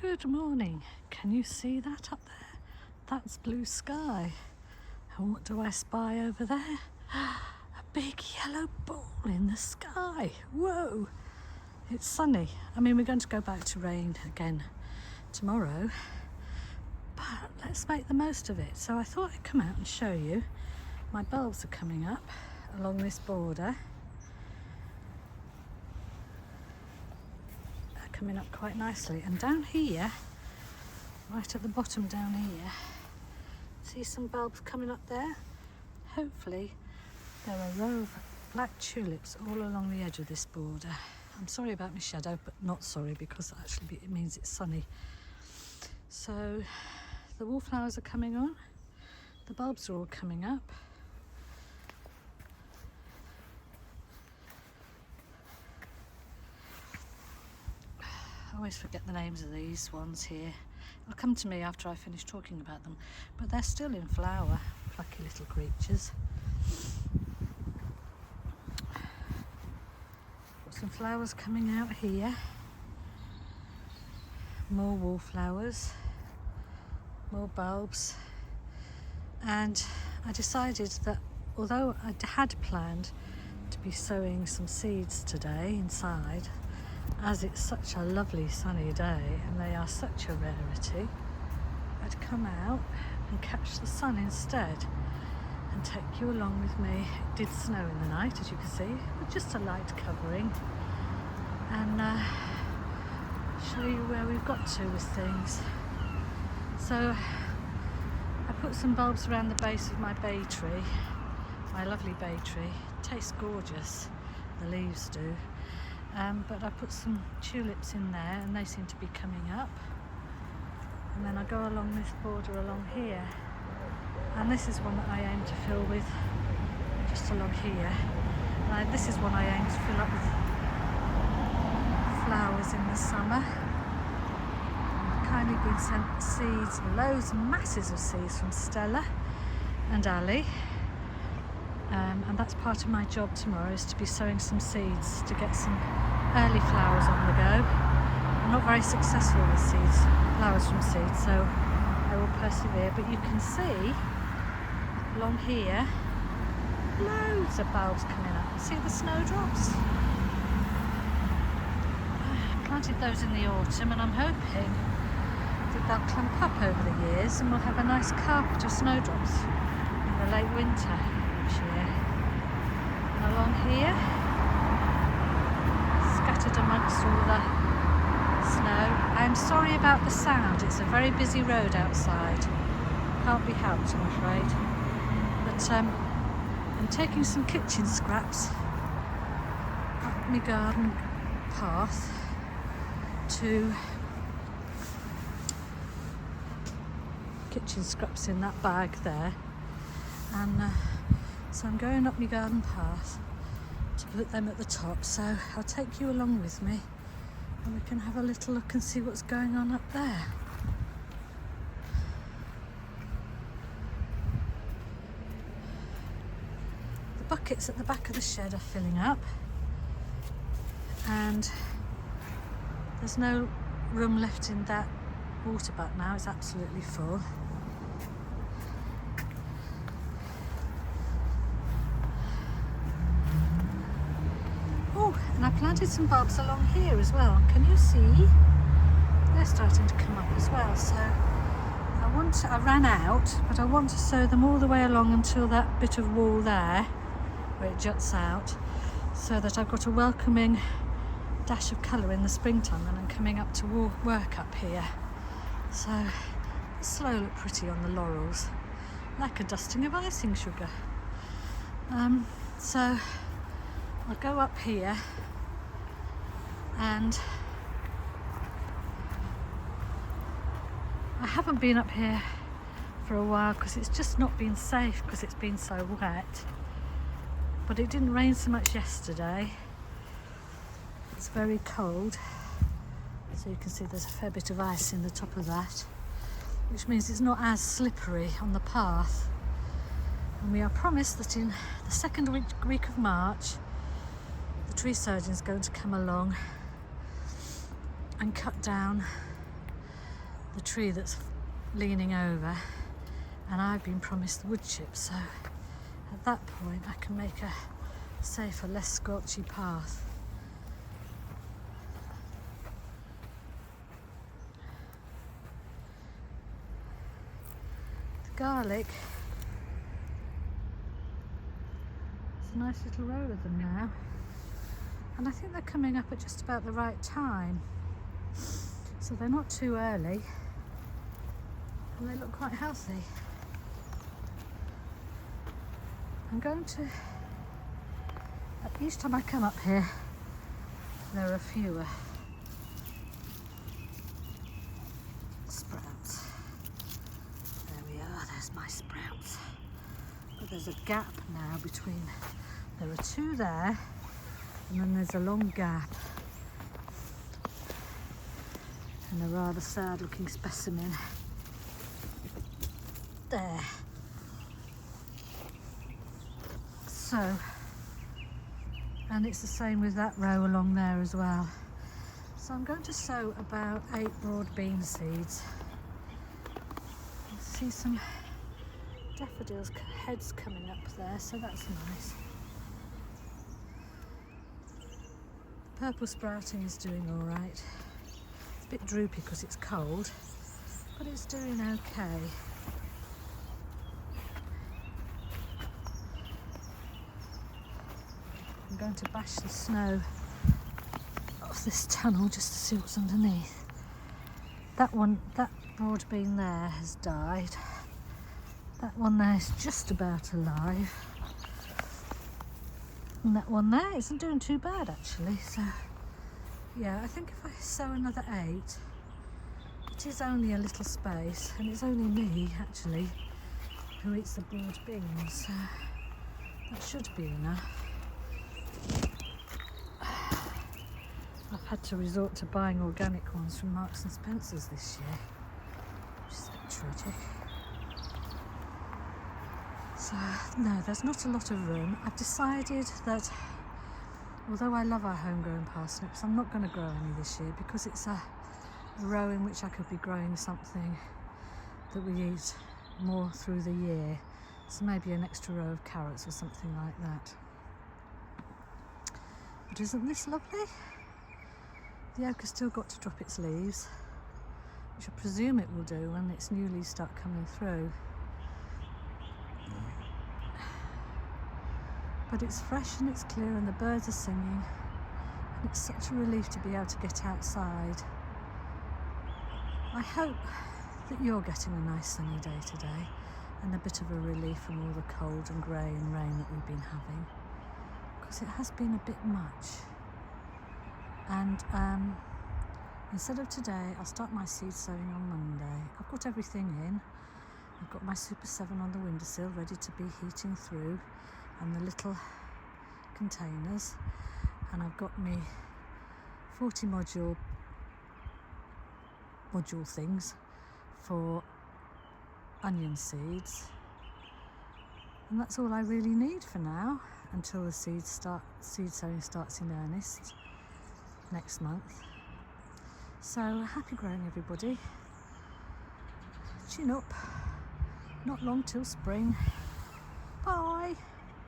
Good morning. Can you see that up there? That's blue sky. And what do I spy over there? A big yellow ball in the sky. Whoa! It's sunny. I mean, we're going to go back to rain again tomorrow, but let's make the most of it. So I thought I'd come out and show you. My bulbs are coming up along this border. They're coming up quite nicely. And down here, right at the bottom down here, see some bulbs coming up there? Hopefully there are a row of black tulips all along the edge of this border. I'm sorry about my shadow, but not sorry because actually it means it's sunny. So the wallflowers are coming on, the bulbs are all coming up. I always forget the names of these ones here. They'll come to me after I finish talking about them, but they're still in flower, plucky little creatures. Got some flowers coming out here, more wallflowers, more bulbs, and I decided that although I had planned to be sowing some seeds today inside, as it's such a lovely sunny day and they are such a rarity, I'd come out and catch the sun instead and take you along with me. It did snow in the night, as you can see, with just a light covering, and show you where we've got to with things. So I put some bulbs around the base of my bay tree, my lovely bay tree. It tastes gorgeous, the leaves do. But I put some tulips in there and they seem to be coming up. And then I go along this border along here. And this is one that I aim to fill with, just along here. This is one I aim to fill up with flowers in the summer. I've kindly been sent seeds, loads and masses of seeds from Stella and Ali. And that's part of my job tomorrow, is to be sowing some seeds to get some early flowers on the go. I'm not very successful with seeds, flowers from seeds, so I will persevere. But you can see along here loads of bulbs coming up. See the snowdrops? I planted those in the autumn and I'm hoping that they'll clump up over the years and we'll have a nice carpet of snowdrops in the late winter each year. And along here, scattered amongst all the snow. I'm sorry about the sound, it's a very busy road outside. Can't be helped, I'm afraid. But I'm taking some kitchen scraps up my garden path to kitchen scraps in that bag there, and so I'm going up my garden path to put them at the top. So I'll take you along with me and we can have a little look and see what's going on up there. The buckets at the back of the shed are filling up and there's no room left in that water butt now, it's absolutely full. And I planted some bulbs along here as well. Can you see? They're starting to come up as well. So I ran out, but I want to sow them all the way along until that bit of wall there, where it juts out, so that I've got a welcoming dash of colour in the springtime when I'm coming up to work up here. So the slow look pretty on the laurels, like a dusting of icing sugar. So I'll go up here and I haven't been up here for a while because it's just not been safe because it's been so wet, but it didn't rain so much yesterday. It's very cold, so you can see there's a fair bit of ice in the top of that, which means it's not as slippery on the path. And we are promised that in the second week of March the tree surgeon's going to come along and cut down the tree that's leaning over, and I've been promised the wood chip, so at that point I can make a safer, less scorchy path. The garlic, it's a nice little row of them now, and I think they're coming up at just about the right time, so they're not too early and they look quite healthy. I'm going to, each time I come up here there are fewer sprouts. There we are, there's my sprouts. But there's a gap now between, there are two there and then there's a long gap and a rather sad looking specimen there. So, and it's the same with that row along there as well. So I'm going to sow about 8 broad bean seeds. I see some daffodils heads coming up there, so that's nice. The purple sprouting is doing all right. It's a bit droopy because it's cold, but it's doing okay. I'm going to bash the snow off this tunnel just to see what's underneath. That broad bean there has died. That one there is just about alive. And that one there isn't doing too bad actually. So yeah, I think if I sow another 8, it is only a little space, and it's only me actually who eats the broad beans, so that should be enough. I've had to resort to buying organic ones from Marks and Spencer's this year, which is a bit tragic. So no, there's not a lot of room. I've decided that although I love our homegrown parsnips, I'm not going to grow any this year because it's a row in which I could be growing something that we eat more through the year. So maybe an extra row of carrots or something like that. But isn't this lovely? The oak has still got to drop its leaves, which I presume it will do when its new leaves start coming through. But it's fresh and it's clear and the birds are singing, and it's such a relief to be able to get outside. I hope that you're getting a nice sunny day today and a bit of a relief from all the cold and grey and rain that we've been having, because it has been a bit much. And instead of today, I'll start my seed sowing on Monday. I've got everything in. I've got my Super 7 on the windowsill ready to be heating through, and the little containers, and I've got me 40 module things for onion seeds, and that's all I really need for now until the seed sowing starts in earnest next month. So happy growing everybody. Chin up, not long till spring.